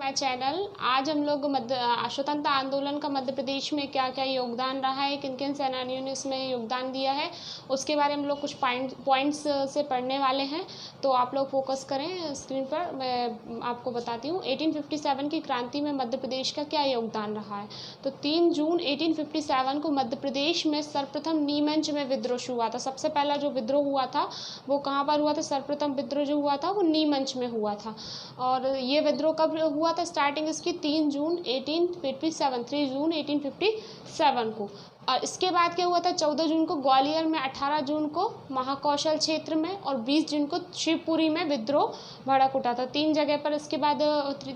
My channel. आज हम लोग स्वतंत्र आंदोलन का मध्य प्रदेश में क्या क्या योगदान रहा है, किन किन सेनानियों ने इसमें योगदान दिया है, उसके बारे में हम लोग कुछ पॉइंट्स से पढ़ने वाले हैं। तो आप लोग फोकस करें स्क्रीन पर, मैं आपको बताती हूँ। 1857 की क्रांति में मध्य प्रदेश का क्या योगदान रहा है। तो 3 जून 1857 को मध्य प्रदेश में सर्वप्रथम नीमच में विद्रोह हुआ था। सबसे पहला जो विद्रोह हुआ था वो कहाँ पर हुआ था? सर्वप्रथम विद्रोह जो हुआ था वो नीमच में हुआ था। और ये विद्रोह कब हुआ था? स्टार्टिंग इसकी 3 जून 1857 को। और इसके बाद क्या हुआ था? 14 जून को ग्वालियर में, 18 जून को महाकौशल क्षेत्र में और 20 जून को शिवपुरी में विद्रोह भड़क उठा था। 3 जगह पर, इसके बाद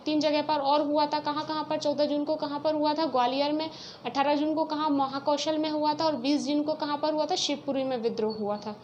3 जगह पर और हुआ था। कहाँ कहाँ पर? 14 जून को कहाँ पर हुआ था? ग्वालियर में। 18 जून को कहाँ? महाकौशल में हुआ था। और 20 जून को कहाँ पर हुआ था? शिवपुरी में विद्रोह हुआ था।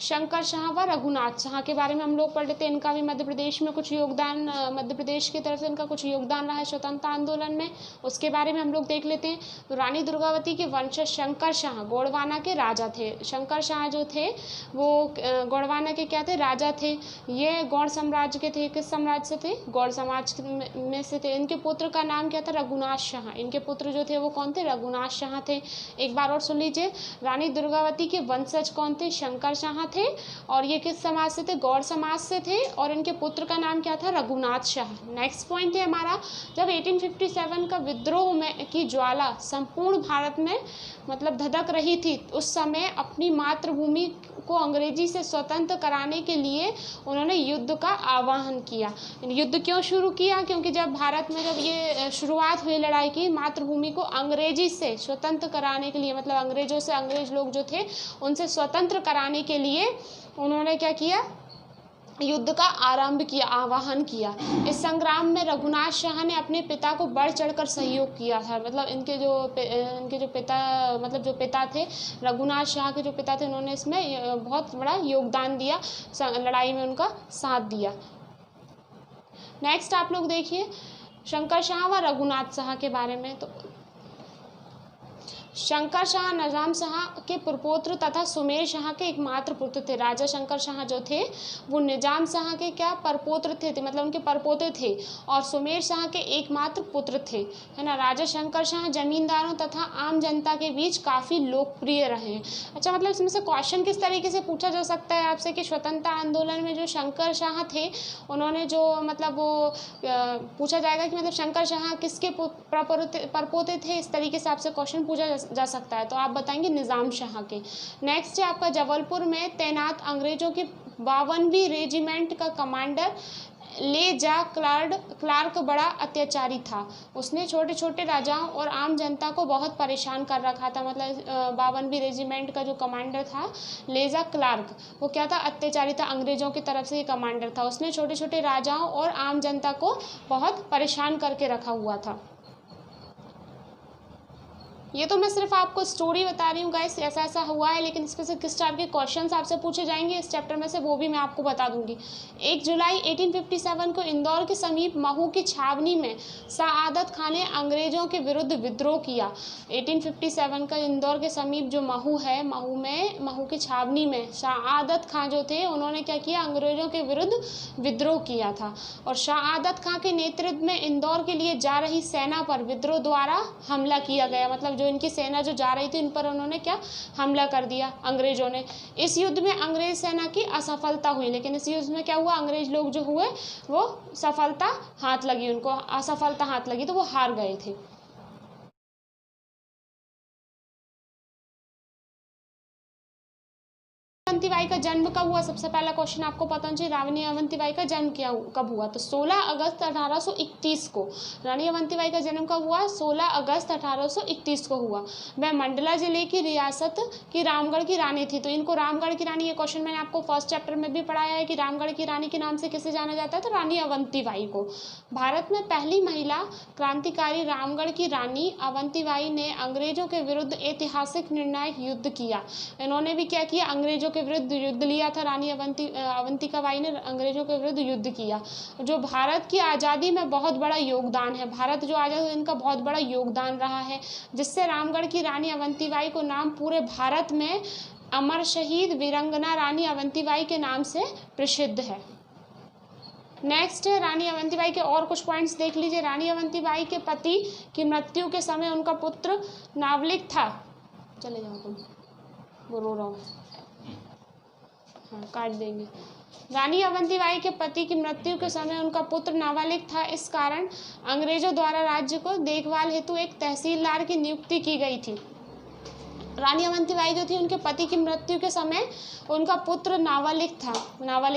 शंकर शाह व रघुनाथ शाह के बारे में हम लोग पढ़ लेते हैं। इनका भी मध्य प्रदेश में कुछ योगदान, मध्य प्रदेश की तरफ से इनका कुछ योगदान रहा है स्वतंत्रता आंदोलन में, उसके बारे में हम लोग देख लेते हैं। तो रानी दुर्गावती के वंशज शंकर शाह गोंडवाना के राजा थे। शंकर शाह जो थे वो गोंडवाना के क्या थे? राजा थे। ये गौड़ साम्राज्य के थे। किस साम्राज्य से थे? गौड़ समाज में से थे। इनके पुत्र का नाम क्या था? रघुनाथ शाह। इनके पुत्र जो थे वो कौन थे? रघुनाथ शाह थे। एक बार और सुन लीजिए, रानी दुर्गावती के वंशज कौन थे? शंकर शाह थे। और ये किस समाज से थे? गौड़ समाज से थे। और इनके पुत्र का नाम क्या था? रघुनाथ शाह। नेक्स्ट पॉइंट है हमारा, जब 1857 का विद्रोह में की ज्वाला संपूर्ण भारत में मतलब धधक रही थी, उस समय अपनी मातृभूमि को अंग्रेजी से स्वतंत्र कराने के लिए उन्होंने युद्ध का आह्वान किया। युद्ध क्यों शुरू किया? क्योंकि जब भारत में जब ये शुरुआत हुई लड़ाई की, मातृभूमि को अंग्रेजी से स्वतंत्र कराने के लिए, मतलब अंग्रेजों से, अंग्रेज लोग जो थे उनसे स्वतंत्र कराने के लिए उन्होंने क्या किया? युद्ध का आरंभ किया, आह्वान किया। इस संग्राम में रघुनाथ शाह ने अपने पिता को बढ़ चढ़कर सहयोग किया था। मतलब इनके जो पिता, मतलब जो पिता थे, रघुनाथ शाह के जो पिता थे, उन्होंने इसमें बहुत बड़ा योगदान दिया, लड़ाई में उनका साथ दिया। नेक्स्ट आप लोग देखिए शंकर शाह व रघुनाथ शाह के बारे में। तो शंकर शाह निजाम शाह के प्रपौत्र तथा सुमेर शाह के एकमात्र पुत्र थे। राजा शंकर शाह जो थे वो निजाम शाह के क्या? परपौत्र थे, मतलब उनके परपोते थे। और सुमेर शाह के एकमात्र पुत्र थे, है ना। राजा शंकर शाह जमींदारों तथा आम जनता के बीच काफ़ी लोकप्रिय रहे। अच्छा, मतलब इसमें से क्वेश्चन किस तरीके से पूछा जा सकता है आपसे कि स्वतंत्रता आंदोलन में जो शंकर शाह थे उन्होंने जो, मतलब वो पूछा जाएगा कि मतलब शंकर शाह किसके परपोते थे, इस तरीके से आपसे क्वेश्चन पूछा जा सकता है। तो आप बताएंगे निजाम शाह के। नेक्स्ट है आपका, जबलपुर में तैनात अंग्रेजों की 52वीं रेजिमेंट का कमांडर लेजा क्लार्क बड़ा अत्याचारी था। उसने छोटे छोटे राजाओं और आम जनता को बहुत परेशान कर रखा था। मतलब 52वीं रेजिमेंट का जो कमांडर था लेजा क्लार्क, वो क्या था? अत्याचारी था, अंग्रेजों की तरफ से ये कमांडर था। उसने छोटे छोटे राजाओं और आम जनता को बहुत परेशान करके रखा हुआ था। ये तो मैं सिर्फ आपको स्टोरी बता रही हूँ गाइस, ऐसा ऐसा हुआ है, लेकिन इसमें से किस टाइप के क्वेश्चंस आपसे पूछे जाएंगे इस चैप्टर में से वो भी मैं आपको बता दूंगी। 1 जुलाई 1857 को इंदौर के समीप महू की छावनी में सआदत खान ने अंग्रेजों के विरुद्ध विद्रोह किया। 1857 का इंदौर के समीप जो महू है, महू की छावनी में सआदत खान जो थे उन्होंने क्या किया? अंग्रेजों के विरुद्ध विद्रोह किया था। और सआदत खान के नेतृत्व में इंदौर के लिए जा रही सेना पर विद्रोह द्वारा हमला किया गया। मतलब जो इनकी सेना जो जा रही थी, इन पर उन्होंने क्या? हमला कर दिया अंग्रेजों ने। इस युद्ध में अंग्रेज सेना की असफलता हुई, लेकिन इस युद्ध में क्या हुआ? अंग्रेज लोग जो हुए वो सफलता हाथ लगी, उनको असफलता हाथ लगी, तो वो हार गए थे। अवंतीबाई का जन्म कब हुआ? सबसे पहला क्वेश्चन आपको पता होना चाहिए, रानी अवंतीबाई का जन्म कब हुआ? तो 16 अगस्त 1831 को। रानी अवंतीबाई का जन्म कब हुआ? 16 अगस्त 1831 को हुआ। वह मंडला जिले की रियासत की रामगढ़ की रानी थी। तो इनको रामगढ़ की रानी, ये क्वेश्चन मैंने आपको फर्स्ट चैप्टर में भी पढ़ाया है कि रामगढ़ की रानी के नाम से किसे जाना जाता है? तो रानी अवंतीबाई को। भारत में पहली महिला क्रांतिकारी रामगढ़ की रानी अवंतीबाई ने अंग्रेजों के विरुद्ध ऐतिहासिक निर्णायक युद्ध किया। इन्होंने भी क्या किया? अंग्रेजों के विरुद्ध युद्ध लिया था। रानी अवंतिकाबाई ने अंग्रेजों के विरुद्ध युद्ध किया, जो भारत की आज़ादी में बहुत बड़ा योगदान है। भारत जो आज़ाद हुआ, इनका बहुत बड़ा योगदान रहा है, जिससे रामगढ़ की रानी अवंतीबाई को नाम पूरे भारत में अमर शहीद वीरंगना रानी अवंतीबाई के नाम से प्रसिद्ध है। नेक्स्ट है रानी अवंतीबाई के और कुछ पॉइंट्स देख लीजिए। रानी अवंतीबाई के पति की मृत्यु के समय उनका पुत्र नाबालिग था। चले जाओ तुम, वो रो रहा हूँ, हाँ काट देंगे। रानी अवंतीबाई के पति की मृत्यु के समय उनका पुत्र नाबालिग था। इस कारण अंग्रेजों द्वारा राज्य को देखभाल हेतु एक तहसीलदार की नियुक्ति की गई थी। रानी अवंतीबाई जो थी, उनके पति की मृत्यु के समय उनका पुत्र नाबालिग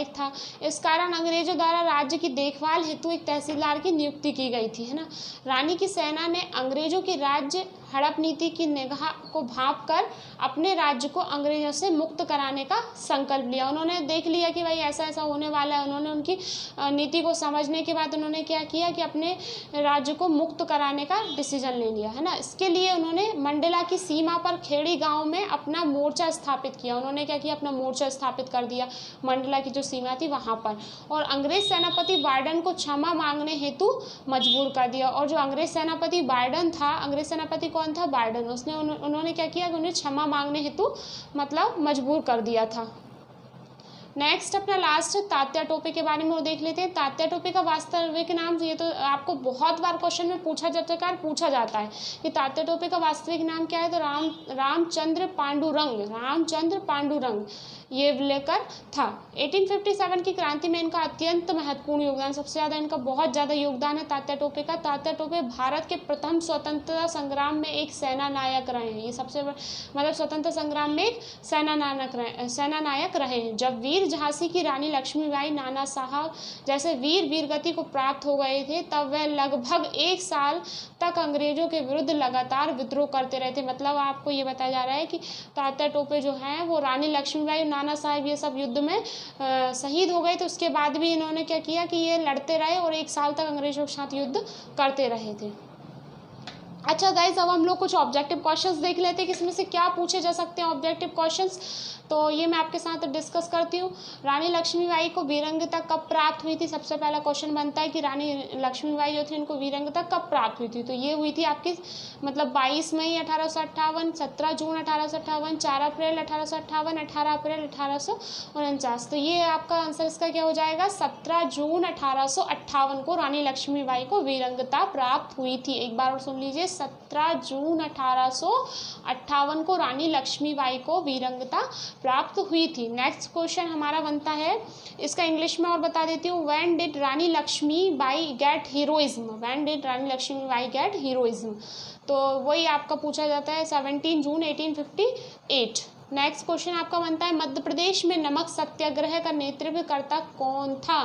था। इस कारण अंग्रेजों द्वारा राज्य की देखभाल हेतु एक तहसीलदार की नियुक्ति की गई थी, है ना। रानी की सेना ने अंग्रेजों की राज्य हड़प नीति की निगाह को भांप कर अपने राज्य को अंग्रेजों से मुक्त कराने का संकल्प लिया। उन्होंने देख लिया कि भाई ऐसा ऐसा होने वाला है। उन्होंने उनकी नीति को समझने के बाद उन्होंने क्या किया कि अपने राज्य को मुक्त कराने का डिसीजन ले लिया, है ना। इसके लिए उन्होंने मंडला की सीमा पर खेड़ी गांव में अपना मोर्चा स्थापित किया। उन्होंने क्या किया, अपना मोर्चा स्थापित कर दिया मंडला की जो सीमा थी वहाँ पर, और अंग्रेज सेनापति बार्डन को क्षमा मांगने हेतु मजबूर कर दिया। और जो अंग्रेज सेनापति बार्डन था, अंग्रेज सेनापति कौन था, बार्डन, उन्होंने क्या किया कि उन्हें क्षमा मांगने हेतु मतलब मजबूर कर दिया था। नेक्स्ट अपना लास्ट तात्या टोपे के बारे में वो देख लेते हैं। तात्या टोपे का वास्तविक नाम, ये तो आपको बहुत बार क्वेश्चन में पूछा जाता है कि तात्या टोपे का वास्तविक नाम क्या है, तो रामचंद्र पांडुरंग ये लेकर था। 1857 की क्रांति में इनका अत्यंत महत्वपूर्ण योगदान, सबसे ज़्यादा इनका बहुत ज़्यादा योगदान है तात्या टोपे का। तात्या टोपे भारत के प्रथम स्वतंत्रता संग्राम में एक सेना नायक रहे हैं। ये सबसे मतलब स्वतंत्रता संग्राम में एक सेना नायक रहे हैं। जब वीर झांसी की रानी लक्ष्मीबाई, नाना साहब जैसे वीरगति को प्राप्त हो गए थे, तब वह लगभग 1 साल तक अंग्रेजों के विरुद्ध लगातार विद्रोह करते रहे थे। मतलब आपको ये बताया जा रहा है कि तात्या टोपे जो हैं वो रानी लक्ष्मीबाई, नाना साहब ये सब युद्ध में शहीद हो गए थे। उसके बाद भी इन्होंने क्या किया कि ये लड़ते रहे और 1 साल तक अंग्रेजों के साथ युद्ध करते रहे थे। अच्छा गाइज, अब हम लोग कुछ ऑब्जेक्टिव क्वेश्चंस देख लेते हैं कि इसमें से क्या पूछे जा सकते हैं ऑब्जेक्टिव क्वेश्चंस। तो ये मैं आपके साथ डिस्कस करती हूँ। रानी लक्ष्मीबाई को वीरंगता कब प्राप्त हुई थी? सबसे पहला क्वेश्चन बनता है कि रानी लक्ष्मीबाई जो थी उनको वीरंगता कब प्राप्त हुई थी? तो ये हुई थी आपकी मतलब 22 मई 1858, 17 जून 1858, 4 अप्रैल 1858, 18 अप्रैल 1849। तो ये आपका आंसर इसका क्या हो जाएगा? 17 जून 1858 को रानी लक्ष्मीबाई को वीरंगता प्राप्त हुई थी। एक बार और सुन लीजिए, 17 जून 1858 को रानी लक्ष्मीबाई को वीरंगता प्राप्त हुई थी। नेक्स्ट क्वेश्चन हमारा बनता है, इसका इंग्लिश में और बता देती हूँ। When did Rani Laxmibai get heroism? When did Rani Laxmibai get heroism? तो वही आपका पूछा जाता है 17 जून 1858। नेक्स्ट क्वेश्चन आपका बनता है, मध्य प्रदेश में नमक सत्याग्रह का नेतृत्व करता कौन था?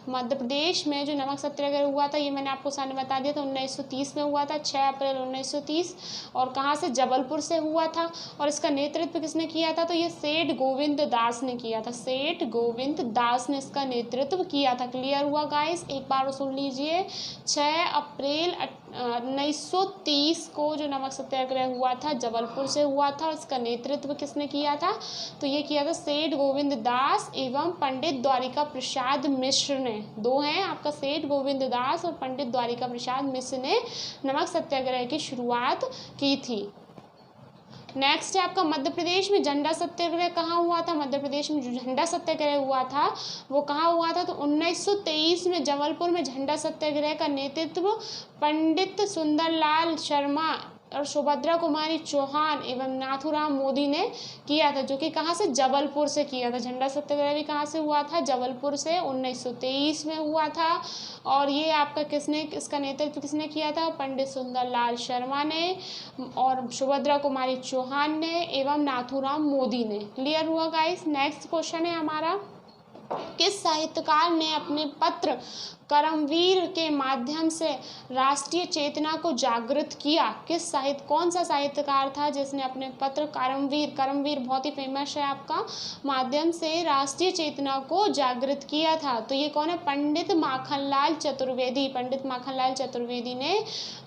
मध्य प्रदेश में जो नमक सत्याग्रह हुआ था, ये मैंने आपको सामने बता दिया था, 1930 में हुआ था, 6 अप्रैल 1930। और कहाँ से? जबलपुर से हुआ था। और इसका नेतृत्व किसने किया था? तो ये सेठ गोविंद दास ने किया था। सेठ गोविंद दास ने इसका नेतृत्व किया था। क्लियर हुआ गाइस? एक बार सुन लीजिए, 6 अप्रैल 1930 को जो नमक सत्याग्रह हुआ था जबलपुर से हुआ था। इसका नेतृत्व किसने किया था? तो ये किया था सेठ गोविंद दास एवं पंडित द्वारिका प्रसाद मिश्र ने। दो हैं आपका, सेठ गोविंद दास और पंडित द्वारिका प्रसाद मिश्र ने नमक सत्याग्रह की शुरुआत की थी। नेक्स्ट है आपका, मध्य प्रदेश में झंडा सत्याग्रह कहाँ हुआ था? मध्य प्रदेश में जो झंडा सत्याग्रह हुआ था वो कहाँ हुआ था? तो 1923 में जबलपुर में झंडा सत्याग्रह का नेतृत्व पंडित सुंदरलाल शर्मा और सुभद्रा कुमारी चौहान एवं नाथूराम मोदी ने किया था, जो कि कहाँ से? जबलपुर से किया था। झंडा सत्याग्रह भी कहाँ से हुआ था? जबलपुर से 1923 में हुआ था। और ये आपका इसका नेतृत्व किसने किया था? पंडित सुंदरलाल शर्मा ने और सुभद्रा कुमारी चौहान ने एवं नाथूराम मोदी ने। क्लियर हुआ गाइस? नेक्स्ट क्वेश्चन है हमारा, किस साहित्यकार ने अपने पत्र करमवीर के माध्यम से राष्ट्रीय चेतना को जागृत किया? कौन सा साहित्यकार था जिसने अपने पत्र करमवीर बहुत ही फेमस है आपका, माध्यम से राष्ट्रीय चेतना को जागृत किया था? तो ये कौन है? पंडित माखनलाल चतुर्वेदी। पंडित माखनलाल चतुर्वेदी ने,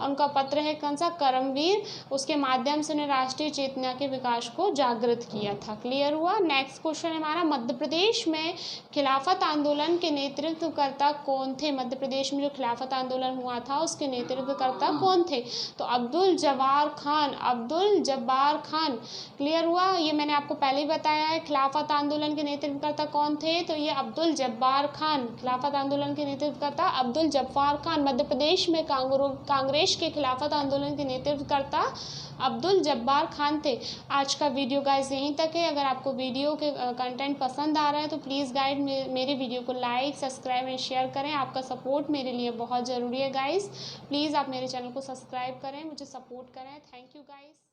उनका पत्र है कौन सा? करमवीर। उसके माध्यम से उन्हें राष्ट्रीय चेतना के विकास को जागृत किया था। क्लियर हुआ? नेक्स्ट क्वेश्चन हमारा, मध्य प्रदेश में खिलाफत आंदोलन के नेतृत्वकर्ता कौन थे? मध्य प्रदेश में जो खिलाफत आंदोलन हुआ था उसके नेतृत्वकर्ता कौन थे? तो अब्दुल जब्बार खान, अब्दुल जब्बार खान। क्लियर हुआ? ये मैंने आपको पहले ही बताया है। खिलाफत आंदोलन के नेतृत्वकर्ता कौन थे? तो ये अब्दुल जब्बार खान, खिलाफत आंदोलन के नेतृत्वकर्ता अब्दुल जब्बार खान। मध्य प्रदेश में कांग्रेस के खिलाफत आंदोलन के नेतृत्वकर्ता अब्दुल जब्बार खान थे। आज का वीडियो गाइस यहीं तक है। अगर आपको वीडियो के कंटेंट पसंद आ रहा है तो प्लीज़ गाइड मेरे वीडियो को लाइक, सब्सक्राइब एंड शेयर करें। आपका सपोर्ट मेरे लिए बहुत ज़रूरी है गाइस। प्लीज़ आप मेरे चैनल को सब्सक्राइब करें, मुझे सपोर्ट करें। Thank you guys.